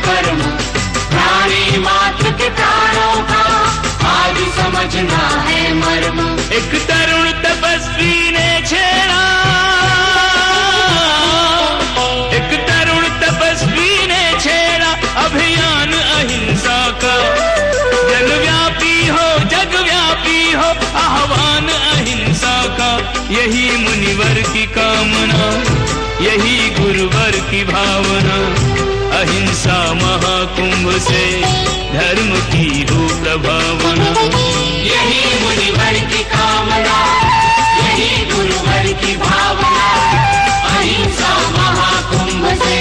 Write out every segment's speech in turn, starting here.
कर्म, प्राणी मात्र के प्राणों का आज समझना है मर्म। एक तरुण तपस्वी ने छेड़ा, एक तरुण तपस्वी ने छेड़ा अभियान अहिंसा का। जगव्यापी हो, जगव्यापी हो आह्वान अहिंसा का। यही मुनिवर की कामना, यही गुरुवर की भावना। अहिंसा महाकुंभ से धर्म की हो प्रभावना। यही मुनिवर की कामना, यही गुरुवर की भावना। अहिंसा महाकुंभ से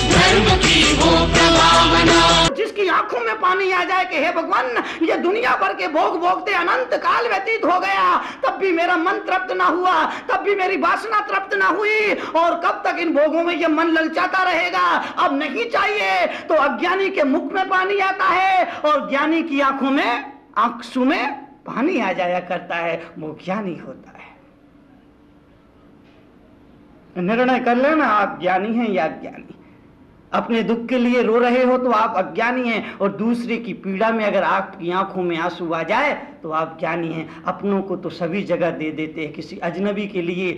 धर्म की हो प्रभावना। जिसकी आंखों में पानी आ जाए कि हे भगवान, ये दुनिया भर के भोग भोगते अनंत काल व्यतीत हो गया, तब भी मेरा मन तृप्त ना हुआ, तब भी मेरी वासना तृप्त ना हुई, और कब तक इन भोगों में ये मन ललचाता रहेगा, अब नहीं चाहिए। तो अज्ञानी के मुख में पानी आता है और ज्ञानी की आंखों में, आंसू में पानी आ जाया करता है, वो ज्ञानी होता है। निर्णय कर लेना, आप ज्ञानी हैं या अज्ञानी। अपने दुख के लिए रो रहे हो तो आप अज्ञानी हैं, और दूसरे की पीड़ा में अगर आपकी आंखों में आंसू आ जाए तो आप ज्ञानी हैं। अपनों को तो सभी जगह दे देते हैं, किसी अजनबी के लिए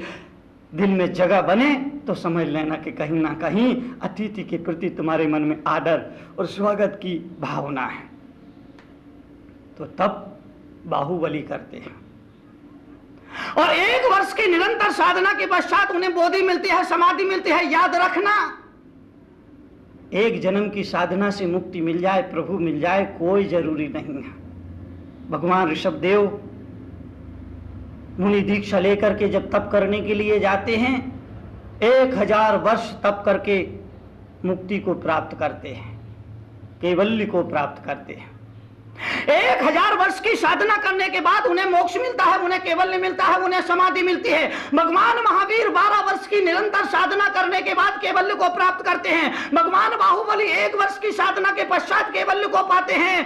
दिल में जगह बने तो समझ लेना कि कहीं ना कहीं अतिथि के प्रति तुम्हारे मन में आदर और स्वागत की भावना है, तो तब बाहुबली करते हैं। और 1 वर्ष की निरंतर साधना के पश्चात उन्हें बोधि मिलती है, समाधि मिलती है। याद रखना, 1 जन्म की साधना से मुक्ति मिल जाए, प्रभु मिल जाए, कोई जरूरी नहीं है। भगवान ऋषभदेव मुनि दीक्षा लेकर के जब तप करने के लिए जाते हैं, 1000 वर्ष तप करके मुक्ति को प्राप्त करते हैं, कैवल्य को प्राप्त करते हैं। 1000 वर्ष की साधना करने के बाद उन्हें मोक्ष मिलता है, उन्हें कैवल्य मिलता है, उन्हें समाधि मिलती है। भगवान महावीर 12 वर्ष की निरंतर साधना करने के बाद कैवल्य को प्राप्त करते हैं। भगवान बाहुबली 1 वर्ष की साधना के पश्चात कैवल्य को पाते हैं।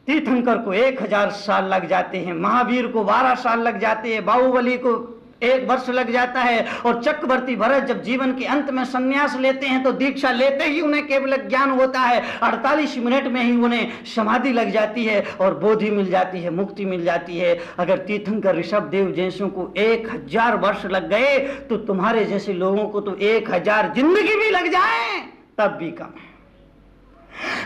तीर्थंकर को 1000 साल लग जाते हैं, महावीर को 12 साल लग जाते हैं, बाहुबली को 1 वर्ष लग जाता है। और चक्रवर्ती भरत जब जीवन के अंत में संन्यास लेते हैं तो दीक्षा लेते ही उन्हें केवल ज्ञान होता है, 48 मिनट में ही उन्हें समाधि लग जाती है और बोधि मिल जाती है, मुक्ति मिल जाती है। अगर तीर्थंकर ऋषभदेव जैसों को 1000 वर्ष लग गए तो तुम्हारे जैसे लोगों को तो 1000 जिंदगी भी लग जाए तब भी कम है।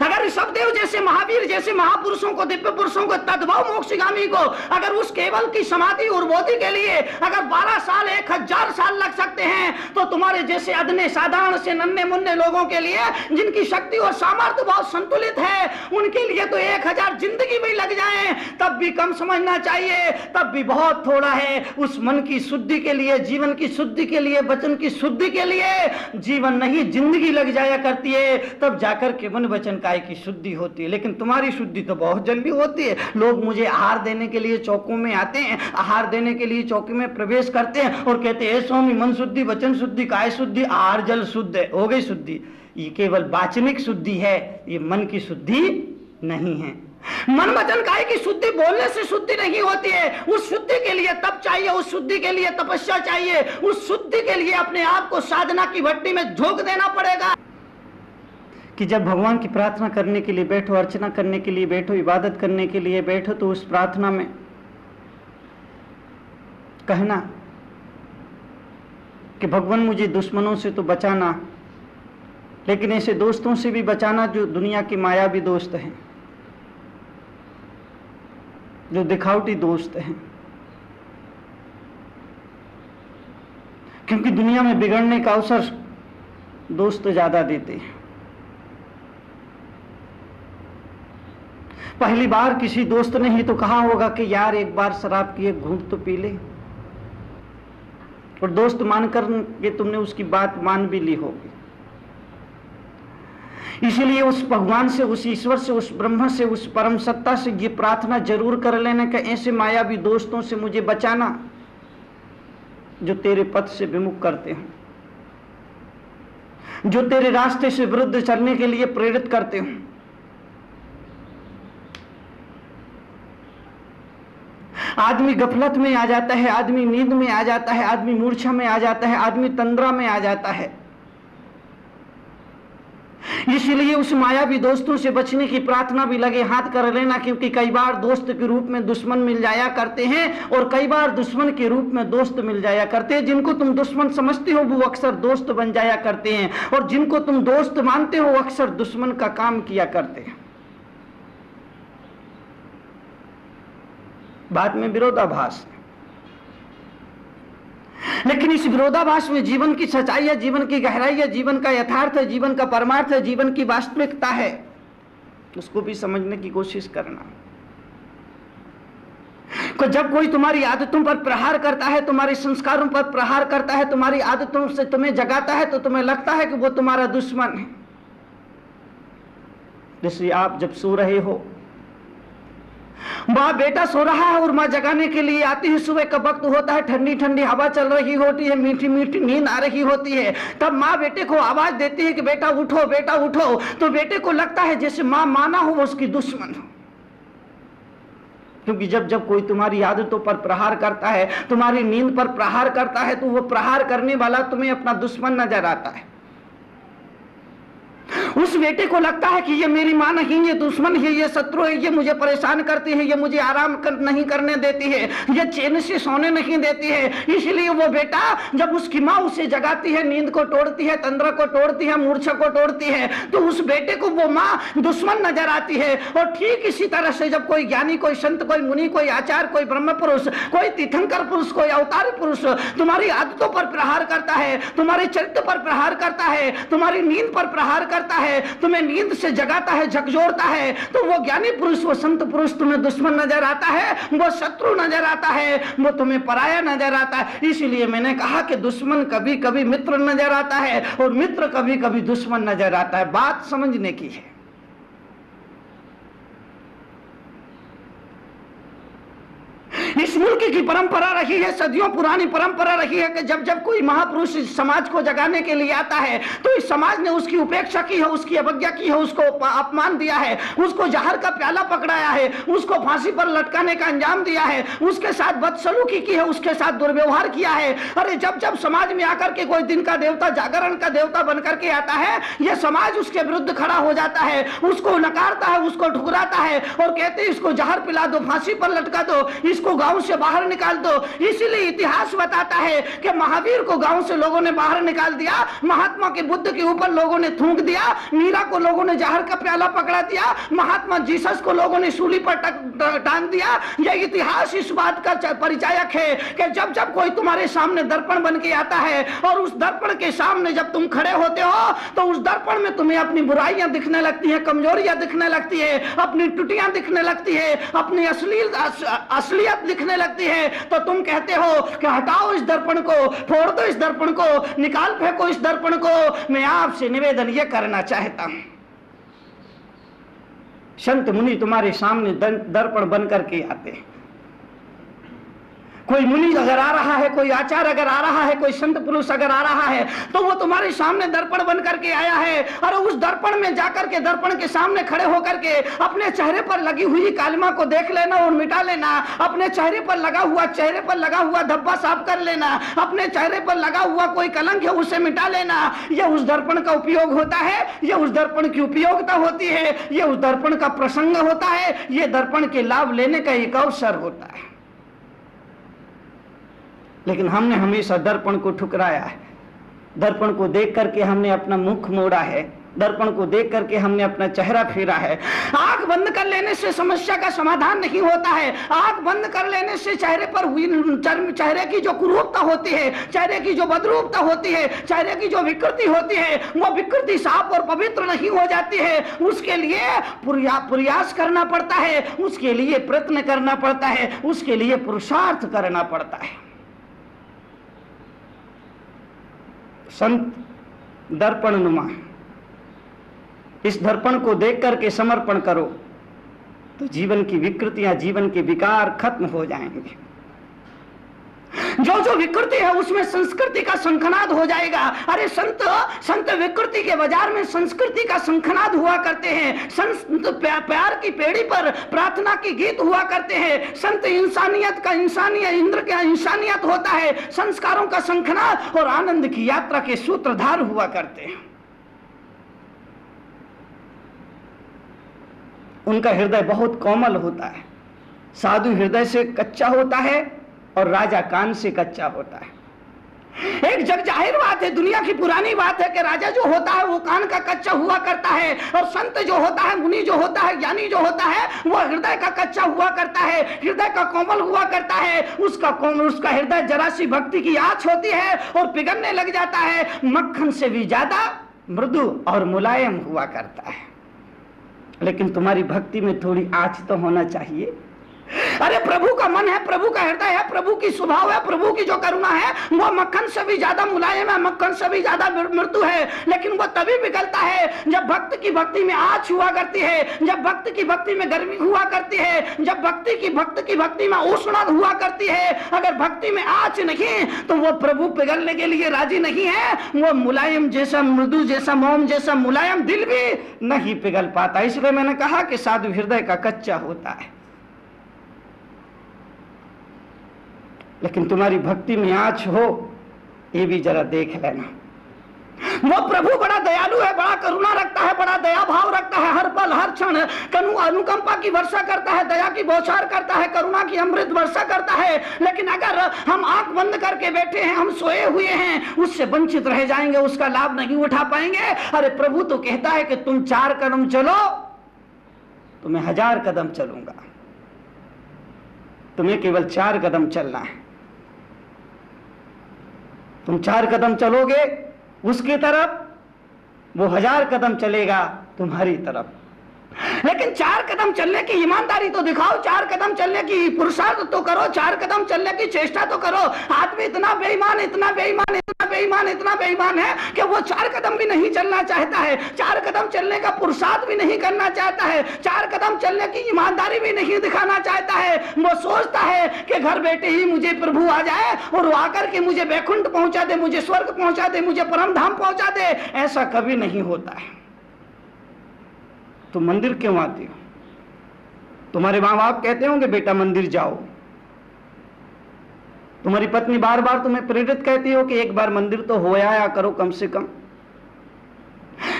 अगर ऋषभदेव जैसे, महावीर जैसे महापुरुषों को, दिव्य पुरुषों को, तद्भव मोक्षगामी को अगर उस केवल की समाधि और बोधि के लिए अगर 12 साल 1000 साल लग सकते हैं, तो तुम्हारे जैसे अदने साधारण से नन्हे मुन्ने लोगों के लिए, जिनकी शक्ति और सामर्थ्य बहुत संतुलित है, उनके लिए तो 1000 जिंदगी भी लग जाए तब भी कम समझना चाहिए, तब भी बहुत थोड़ा है। उस मन की शुद्धि के लिए, जीवन की शुद्धि के लिए, वचन की शुद्धि के लिए जीवन नहीं जिंदगी लग जाया करती है, तब जाकर के मन वचन काय की शुद्धि होती है। लेकिन तुम्हारी शुद्धि तो बहुत जल्दी होती है। लोग मुझे आहार देने के लिए चौकों में आते हैं, आहार देने के लिए चौकी में प्रवेश करते हैं और कहते हैं स्वामी मन शुद्धि, वचन शुद्धि, काय शुद्धि, आहार जल शुद्ध है, हो गई शुद्धि। ये केवल वाचनिक शुद्धि है, ये मन की शुद्धि नहीं है। मन वचन काय की शुद्धि बोलने से शुद्धि नहीं होती है। उस शुद्धि के लिए तप चाहिए, उस शुद्धि के लिए तपस्या चाहिए, उस शुद्धि के लिए अपने आप को साधना की भट्टी में झोंक देना पड़ेगा। कि जब भगवान की प्रार्थना करने के लिए बैठो, अर्चना करने के लिए बैठो, इबादत करने के लिए बैठो, तो उस प्रार्थना में कहना कि भगवान मुझे दुश्मनों से तो बचाना, लेकिन ऐसे दोस्तों से भी बचाना जो दुनिया के मायावी दोस्त हैं, जो दिखावटी दोस्त हैं। क्योंकि दुनिया में बिगड़ने का अवसर दोस्त ज्यादा देते हैं। पहली बार किसी दोस्त ने ही तो कहा होगा कि यार एक बार शराब की एक घूंट तो पी ले, और दोस्त मानकर के तुमने उसकी बात मान भी ली होगी। इसीलिए उस भगवान से, उस ईश्वर से, उस ब्रह्म से, उस परम सत्ता से ये प्रार्थना जरूर कर लेना कि ऐसे मायावी दोस्तों से मुझे बचाना जो तेरे पथ से विमुख करते हैं, जो तेरे रास्ते से विरुद्ध चलने के लिए प्रेरित करते हैं। आदमी गफलत में आ जाता है, आदमी नींद में आ जाता है, आदमी मूर्छा में आ जाता है, आदमी तंद्रा में आ जाता है। इसलिए उस मायावी दोस्तों से बचने की प्रार्थना भी लगे हाथ कर लेना, क्योंकि कई बार दोस्त के रूप में दुश्मन मिल जाया करते हैं और कई बार दुश्मन के रूप में दोस्त मिल जाया करते हैं। जिनको तुम दुश्मन समझते हो वो अक्सर दोस्त बन जाया करते हैं, और जिनको तुम दोस्त मानते हो वो अक्सर दुश्मन का काम किया करते हैं। बाद में विरोधाभास, लेकिन इस विरोधाभास में जीवन की सच्चाई है, जीवन की गहराई है, जीवन का यथार्थ है, जीवन का परमार्थ है, जीवन की वास्तविकता है, उसको भी समझने की कोशिश करना। जब कोई तुम्हारी आदतों पर प्रहार करता है, तुम्हारे संस्कारों पर प्रहार करता है, तुम्हारी आदतों से तुम्हें जगाता है, तो तुम्हें लगता है कि वो तुम्हारा दुश्मन है। जैसे आप जब सो रहे हो, माँ बेटा सो रहा है और माँ जगाने के लिए आती है, सुबह का वक्त होता है, ठंडी ठंडी हवा चल रही होती है, मीठी मीठी नींद आ रही होती है, तब माँ बेटे को आवाज देती है कि बेटा उठो, बेटा उठो। तो बेटे को लगता है जैसे माँ माना हो वो उसकी दुश्मन हो, क्योंकि जब जब कोई तुम्हारी आदतों पर प्रहार करता है, तुम्हारी नींद पर प्रहार करता है, तो वो प्रहार करने वाला तुम्हें अपना दुश्मन नजर आता है। उस बेटे को लगता है कि ये मेरी मां नहीं, ये दुश्मन है, ये शत्रु है, ये मुझे परेशान करती है, ये मुझे आराम नहीं करने देती है, ये चैन से सोने नहीं देती है। इसलिए वो बेटा जब उसकी माँ उसे जगाती है, नींद को तोड़ती है, तंद्रा को तोड़ती है, मूर्छा को तोड़ती है, तो उस बेटे को वो माँ दुश्मन नजर आती है। और ठीक इसी तरह से जब कोई ज्ञानी, कोई संत, कोई मुनि, कोई आचार्य, कोई ब्रह्म पुरुष, कोई तीर्थंकर पुरुष, कोई अवतारी पुरुष तुम्हारी आदतों पर प्रहार करता है, तुम्हारे चरित्र पर प्रहार करता है, तुम्हारी नींद पर प्रहार करता है, तुम्हें नींद से जगाता है, झकझोरता है, तो वो ज्ञानी पुरुष, वो संत पुरुष तुम्हें दुश्मन नजर आता है, वो शत्रु नजर आता है, वो तुम्हें पराया नजर आता है। इसलिए मैंने कहा कि दुश्मन कभी कभी मित्र नजर आता है और मित्र कभी कभी दुश्मन नजर आता है। बात समझने की है। इस मुल्क की परंपरा रही है, सदियों पुरानी परंपरा रही है कि जब जब कोई महापुरुष समाज को जगाने के लिए आता है, तो इस समाज ने उसकी उपेक्षा की है, उसकी अवज्ञा की है, उसको अपमान दिया है, उसको जहर का प्याला पकड़ाया है, उसको फांसी पर लटकाने का अंजाम दिया है, उसके साथ बदसलूकी की है, उसके साथ दुर्व्यवहार किया है। अरे जब जब समाज में आकर के कोई दिन का देवता, जागरण का देवता बनकर के आता है, यह समाज उसके विरुद्ध खड़ा हो जाता है, उसको नकारता है, उसको ठुकराता है और कहते हैं इसको जहर पिला दो, फांसी पर लटका दो, इसको गांव से बाहर निकाल दो। इसीलिए इतिहास बताता है कि महावीर को गांव से लोगों ने बाहर निकाल दिया, महात्मा के बुद्ध के ऊपर लोगों ने थूक दिया, मीरा को लोगों ने जहर का प्याला पकड़ा दिया, महात्मा जीसस को लोगों ने सूली पर टांग दिया। यह इतिहास इस बात का परिचायक है कि जब जब कोई तुम्हारे सामने दर्पण बन के आता है और उस दर्पण के सामने जब तुम खड़े होते हो, तो उस दर्पण में तुम्हें अपनी बुराइयां दिखने लगती है, कमजोरियां दिखने लगती है, अपनी टुटियां दिखने लगती है, अपनी असलियत दिखने लगती है। तो तुम कहते हो कि हटाओ इस दर्पण को, फोड़ दो इस दर्पण को, निकाल फेंको इस दर्पण को। मैं आपसे निवेदन यह करना चाहता हूं, संत मुनि तुम्हारे सामने दर्पण बन करके आते हैं। कोई मुनि अगर आ रहा है, कोई आचार्य अगर आ रहा है, कोई संत पुरुष अगर आ रहा है, तो वो तुम्हारे सामने दर्पण बन करके आया है। और उस दर्पण में जाकर के, दर्पण के सामने खड़े होकर के अपने चेहरे पर लगी हुई कालिमा को देख लेना और मिटा लेना, अपने चेहरे पर लगा हुआ धब्बा साफ कर लेना, अपने चेहरे पर लगा हुआ कोई कलंक है उसे मिटा लेना। यह उस दर्पण का उपयोग होता है, यह उस दर्पण की उपयोगिता होती है, यह उस दर्पण का प्रसंग होता है, यह दर्पण के लाभ लेने का एक अवसर होता है। लेकिन हमने हमेशा दर्पण को ठुकराया है, दर्पण को देख करके हमने अपना मुख मोड़ा है, दर्पण को देख करके हमने अपना चेहरा फेरा है। आंख बंद कर लेने से समस्या का समाधान नहीं होता है। आंख बंद कर लेने से चेहरे पर हुई, चेहरे की जो कुरूपता होती है, चेहरे की जो बदरूपता होती है, चेहरे की जो विकृति होती है, वो विकृति साफ और पवित्र नहीं हो जाती है। उसके लिए प्रयास करना पड़ता है, उसके लिए प्रयत्न करना पड़ता है, उसके लिए पुरुषार्थ करना पड़ता है। संत दर्पण नुमा, इस दर्पण को देख करके समर्पण करो तो जीवन की विकृतियां, जीवन के विकार खत्म हो जाएंगे। जो जो विकृति है उसमें संस्कृति का शंखनाद हो जाएगा। अरे संत विकृति के बाजार में संस्कृति का शंखनाद हुआ करते हैं। संत प्यार की पेड़ी पर प्रार्थना के गीत हुआ करते हैं। संत इंसानियत का इंद्र का इंसानियत होता है। संस्कारों का शंखनाद और आनंद की यात्रा के सूत्रधार हुआ करते हैं। उनका हृदय बहुत कोमल होता है, साधु हृदय से कच्चा होता है और राजा कान से कच्चा होता है। एक जग जाहिर बात है, दुनिया की पुरानी बात है कि राजा जो होता है वो कान का कच्चा हुआ करता है, और संत जो होता है, मुनि जो होता है, ज्ञानी जो होता है, वो हृदय का कच्चा हुआ करता है, हृदय का कोमल हुआ करता है। उसका हृदय जरा सी भक्ति की आँच होती है और पिघलने लग जाता है, मक्खन से भी ज्यादा मृदु और मुलायम हुआ करता है। लेकिन तुम्हारी भक्ति में थोड़ी आँच तो होना चाहिए। अरे प्रभु का मन है, प्रभु का हृदय है, प्रभु की स्वभाव है, प्रभु की जो करुणा है वो मक्खन से भी ज्यादा मुलायम है, मक्खन से भी ज्यादा मृदु है। लेकिन वो तभी पिघलता है जब भक्त की भक्ति में आँच हुआ करती है, जब भक्त की भक्ति में गर्मी हुआ करती है, जब भक्त की भक्ति में उष्णता हुआ करती है। अगर भक्ति में आँच नहीं तो वो प्रभु पिघलने के लिए राजी नहीं है। वो मुलायम जैसा, मृदु जैसा, मोम जैसा मुलायम दिल भी नहीं पिघल पाता। इसलिए मैंने कहा कि साधु हृदय का कच्चा होता है। लेकिन तुम्हारी भक्ति में आँच हो, ये भी जरा देख लेना। वो प्रभु बड़ा दयालु है, बड़ा करुणा रखता है, बड़ा दया भाव रखता है, हर पल हर क्षण अनुकंपा की वर्षा करता है, दया की बौछार करता है, करुणा की अमृत वर्षा करता है। लेकिन अगर हम आंख बंद करके बैठे हैं, हम सोए हुए हैं, उससे वंचित रह जाएंगे, उसका लाभ नहीं उठा पाएंगे। अरे प्रभु तो कहता है कि तुम 4 कदम चलो तो मैं 1000 कदम चलूंगा। तुम्हें केवल 4 कदम चलना है। तुम 4 कदम चलोगे उसकी तरफ, वो 1000 कदम चलेगा तुम्हारी तरफ। लेकिन 4 कदम चलने की ईमानदारी तो दिखाओ, 4 कदम चलने की पुरुषार्थ तो करो, 4 कदम चलने की चेष्टा तो करो। आदमी इतना बेईमान, इतना बेईमान, इतना बेईमान, इतना बेईमान है कि वो 4 कदम भी नहीं चलना चाहता है, 4 कदम चलने का पुरुषार्थ भी नहीं करना चाहता है, 4 कदम चलने की ईमानदारी भी नहीं दिखाना चाहता है। वो सोचता है कि घर बैठे ही मुझे प्रभु आ जाए और वो आकर के मुझे वैकुंठ पहुंचा दे, मुझे स्वर्ग पहुंचा दे, मुझे परम धाम पहुंचा दे। ऐसा कभी नहीं होता है। तुम मंदिर क्यों आते हो? तुम्हारे माँ बाप कहते होंगे बेटा मंदिर जाओ, तुम्हारी पत्नी बार बार तुम्हें प्रेरित कहती हो कि एक बार मंदिर तो हो आया करो कम से कम।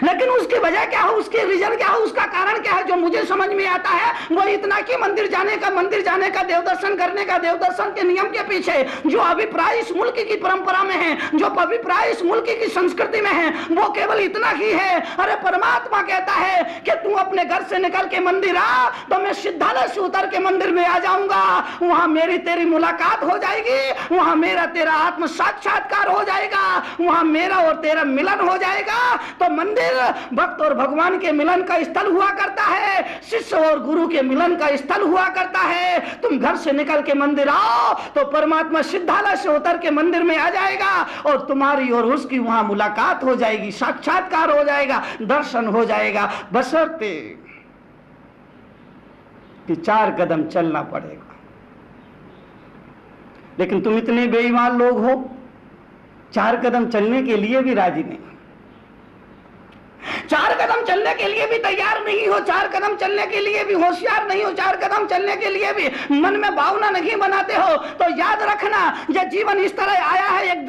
लेकिन उसकी वजह क्या है, उसके रीजन क्या है, उसका कारण क्या है, जो मुझे समझ में आता है वो इतना कि मंदिर जाने का, देव दर्शन करने का, देव दर्शन के नियम के पीछे जो अभिप्राय इस मुल्क की परंपरा में है, जो अभिप्राय इस मुल्क की संस्कृति में है, वो केवल इतना ही है। अरे परमात्मा कहता है कि तू अपने घर से निकल के मंदिर आ तो मैं सिद्धालय से उतर के मंदिर में आ जाऊंगा, वहां मेरी तेरी मुलाकात हो जाएगी, वहां मेरा तेरा आत्म साक्षात्कार हो जाएगा, वहां मेरा और तेरा मिलन हो जाएगा। तो मंदिर भक्त और भगवान के मिलन का स्थल हुआ करता है, शिष्य और गुरु के मिलन का स्थल हुआ करता है। तुम घर से निकल के मंदिर आओ तो परमात्मा सिद्धालय से उतर के मंदिर में आ जाएगा और तुम्हारी और उसकी वहां मुलाकात हो जाएगी, साक्षात्कार हो जाएगा, दर्शन हो जाएगा, बशर्ते कि 4 कदम चलना पड़ेगा। लेकिन तुम इतने बेईमान लोग हो, 4 कदम चलने के लिए भी राजी नहीं, 4 कदम चलने के लिए भी तैयार नहीं हो, 4 कदम चलने के लिए भी होशियार नहीं हो, 4 कदम चलने के लिए भी मन में भावना नहीं बनाते हो। तो याद रखना, ये जीवन इस तरह आया है, एक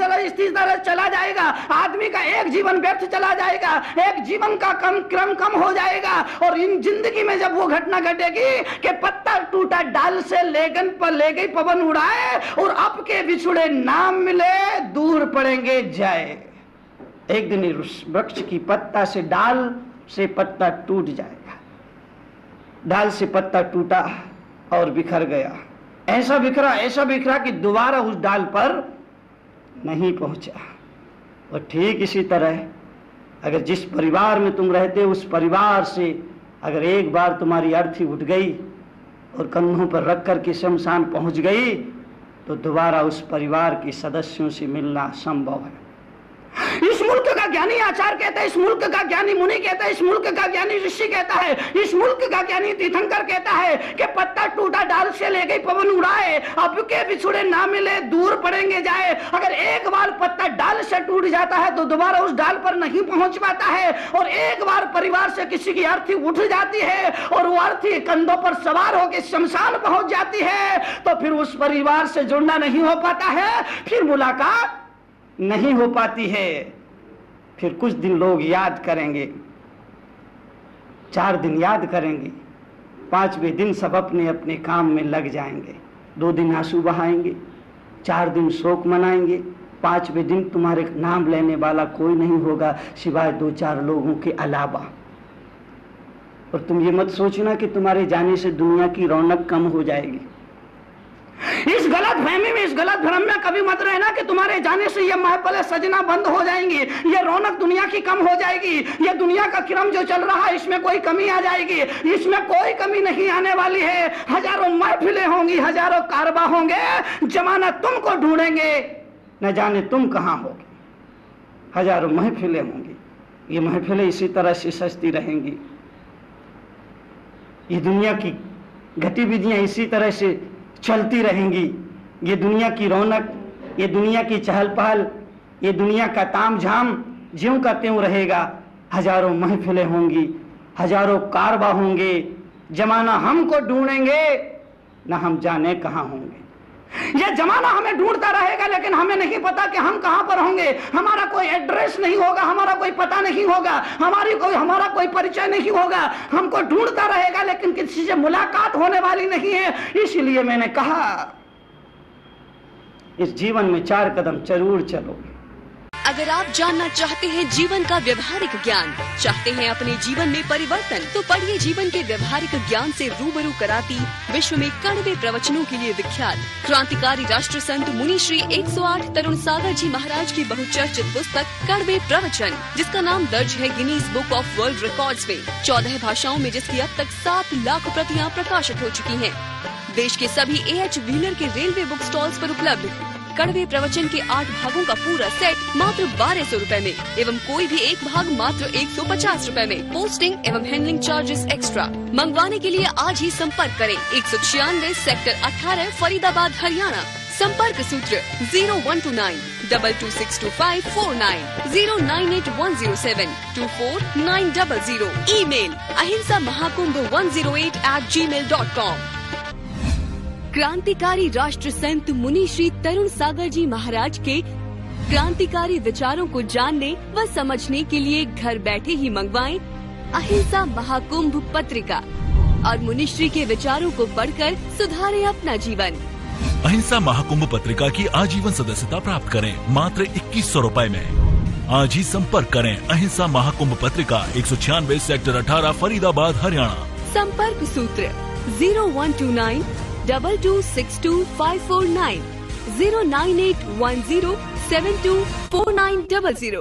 तरह चला जाएगा। आदमी का एक जीवन व्यर्थ चला जाएगा, एक जीवन का क्रम कम हो जाएगा। और इन जिंदगी में जब वो घटना घटेगी कि पत्ता टूटा डाल से लेगन पर ले गई पवन उड़ाए और अब के बिछुड़े नाम मिले दूर पड़ेंगे जाए। एक दिन वृक्ष की पत्ता से, डाल से पत्ता टूट जाएगा। डाल से पत्ता टूटा और बिखर गया, ऐसा बिखरा कि दोबारा उस डाल पर नहीं पहुंचा। और ठीक इसी तरह अगर जिस परिवार में तुम रहते हो उस परिवार से अगर एक बार तुम्हारी अर्थी उठ गई और कंधों पर रख कर के शमशान पहुंच गई तो दोबारा उस परिवार के सदस्यों से मिलना संभव है। इस मुल्क का ज्ञानी आचार्य कहता है, इस मुल्क का ज्ञानी मुनि कहता है, इस मुल्क का ज्ञानी ऋषि कहता है, इस मुल्क का ज्ञानी तीर्थंकर कहता है कि पत्ता टूटा डाल से ले गई पवन उड़ाए, अब के बिछुड़े ना मिले दूर पड़ेंगे जाए। अगर एक बार पत्ता डाल से टूट जाता है तो दोबारा उस डाल पर नहीं पहुंच पाता है। और एक बार परिवार से किसी की अर्थी उठ जाती है और वो अर्थी कंधों पर सवार होकर शमशान पहुंच जाती है तो फिर उस परिवार से जुड़ना नहीं हो पाता है, फिर मुलाकात नहीं हो पाती है। फिर कुछ दिन लोग याद करेंगे, 4 दिन याद करेंगे, 5वें दिन सब अपने अपने काम में लग जाएंगे। 2 दिन आंसू बहाएंगे, 4 दिन शोक मनाएंगे, 5वें दिन तुम्हारे नाम लेने वाला कोई नहीं होगा सिवाय 2-4 लोगों के अलावा। और तुम ये मत सोचना कि तुम्हारे जाने से दुनिया की रौनक कम हो जाएगी। इस गलत फहमी में, इस गलत भ्रम में कभी मत रहना कि तुम्हारे जाने से ये महफिलें सजना बंद हो जाएंगी, ये रौनक दुनिया की कम हो जाएगी, ये दुनिया का क्रम जो चल रहा है इसमें कोई कमी आ जाएगी। इसमें कोई कमी नहीं आने वाली है। हजारों महफिलें होंगी, हजारों कारवा होंगे, जमाना तुमको ढूंढेंगे, न जाने तुम कहां होगे। हजारों महफिलें होंगी, ये महफिलें इसी तरह से सजती रहेंगी, ये दुनिया की गतिविधियां इसी तरह से चलती रहेंगी। ये दुनिया की रौनक, ये दुनिया की चहल पहल, ये दुनिया का ताम झाम ज्यों का त्यों रहेगा। हजारों महफिलें होंगी, हजारों कारवा होंगे, जमाना हमको ढूंढेंगे, न हम जाने कहां होंगे। ये जमाना हमें ढूंढता रहेगा, लेकिन हमें नहीं पता कि हम कहां पर होंगे। हमारा कोई एड्रेस नहीं होगा, हमारा कोई पता नहीं होगा, हमारा कोई परिचय नहीं होगा। हमको ढूंढता रहेगा, लेकिन किसी से मुलाकात होने वाली नहीं है। इसलिए मैंने कहा इस जीवन में 4 कदम जरूर चलो। अगर आप जानना चाहते हैं जीवन का व्यवहारिक ज्ञान, चाहते हैं अपने जीवन में परिवर्तन, तो पढ़िए जीवन के व्यवहारिक ज्ञान से रूबरू कराती विश्व में कड़वे प्रवचनों के लिए विख्यात क्रांतिकारी राष्ट्र संत मुनि श्री 108 तरुण सागर जी महाराज की बहुचर्चित पुस्तक कड़वे प्रवचन, जिसका नाम दर्ज है Guinness book of world records में। 14 भाषाओं में जिसकी अब तक 7 लाख प्रतियां प्रकाशित हो चुकी हैं। देश के सभी A.H. व्हीलर के रेलवे बुक स्टॉल्स पर उपलब्ध कड़वे प्रवचन के 8 भागों का पूरा सेट मात्र 1200 रुपए में एवं कोई भी एक भाग मात्र 150 रुपए में। पोस्टिंग एवं हैंडलिंग चार्जेस एक्स्ट्रा। मंगवाने के लिए आज ही संपर्क करें 196 सेक्टर 18 फरीदाबाद हरियाणा। संपर्क सूत्र 0129 226254 098 107 ईमेल ahimsamahakundh108@gmail.com। क्रांतिकारी राष्ट्र संत मुनि श्री तरुण सागर जी महाराज के क्रांतिकारी विचारों को जानने व समझने के लिए घर बैठे ही मंगवाएं अहिंसा महाकुंभ पत्रिका और मुनिश्री के विचारों को पढ़कर सुधारें अपना जीवन। अहिंसा महाकुंभ पत्रिका की आजीवन सदस्यता प्राप्त करें मात्र 2100 रुपए में। आज ही संपर्क करें अहिंसा महाकुंभ पत्रिका 196 सेक्टर 18 फरीदाबाद हरियाणा। संपर्क सूत्र 0129 226254 09810724900।